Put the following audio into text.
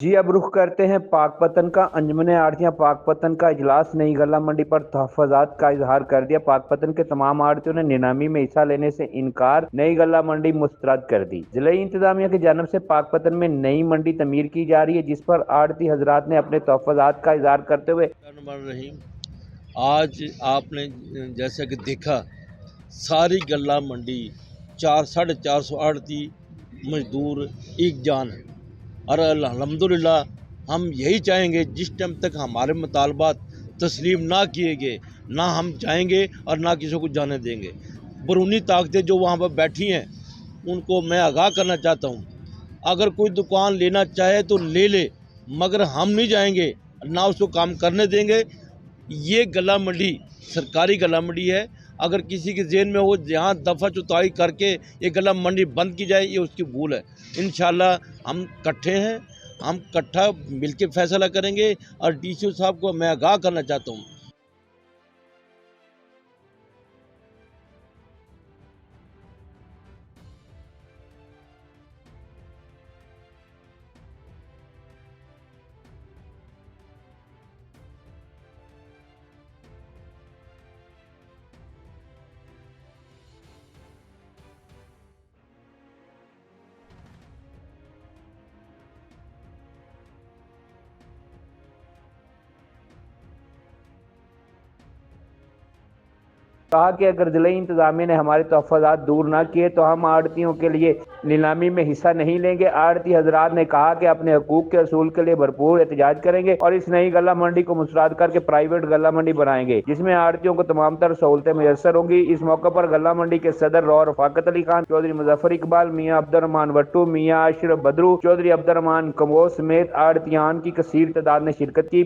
जी, अब रुख करते हैं पाकपतन का। अंजुमन आढ़तियां पाकपतन का इजलास। नई गल्ला मंडी पर तहफ़्फ़ुज़ात का इजहार कर दिया। पाकपतन के तमाम आढ़तियों ने नीलामी में हिस्सा लेने से इनकार। नई गल्ला मंडी मुस्तरद कर दी। जिलाई इंतजामिया की जानिब से पाकपतन में नई मंडी तमीर की जा रही है, जिस पर आढ़ती हजरात ने अपने तहफ़्फ़ुज़ात का इजहार करते हुए रहीम। आज आपने जैसा कि देखा, सारी गल्ला मंडी 400-450 आड़ती मजदूर एक जान है। और अल्हम्दुलिल्लाह हम यही चाहेंगे, जिस टाइम तक हमारे मुतालबात तस्लीम ना किए गए, ना हम जाएंगे और ना किसी को जाने देंगे। बैरूनी ताकतें जो वहाँ पर बैठी हैं उनको मैं आगाह करना चाहता हूँ, अगर कोई दुकान लेना चाहे तो ले ले, मगर हम नहीं जाएंगे, ना उसको काम करने देंगे। ये गला मंडी सरकारी गला मंडी है। अगर किसी के ज़हन में हो यहाँ दफ़ा चुताई करके ये गला मंडी बंद की जाए, ये उसकी भूल है। इंशाल्लाह हम इकट्ठे हैं, हम इकट्ठा मिलके फैसला करेंगे। और डीसी साहब को मैं आगाह करना चाहता हूँ, कहा कि अगर जिला इंतजामिया ने हमारे तहफ़्फ़ुज़ात दूर ना किए तो हम आड़तियों के लिए नीलामी में हिस्सा नहीं लेंगे। आड़ती हजरात ने कहा कि अपने हकूक के असूल के लिए भरपूर एहतजाज करेंगे और इस नई गल्ला मंडी को मुस्तरद करके प्राइवेट गल्ला मंडी बनाएंगे, जिसमें आड़तियों को तमाम तर सहूलतें मैसर होंगी। इस मौके पर गल्ला मंडी के सदर रौ रफाकत अली खान, चौधरी मुजफ्फर इकबाल, मियाँ अब्दुर्रहमान वट्टू, मियाँ अशरफ बदरू, चौधरी अब्दुर्रहमान कमोस समेत आड़तियान की कसीर तादाद ने शिरकत की।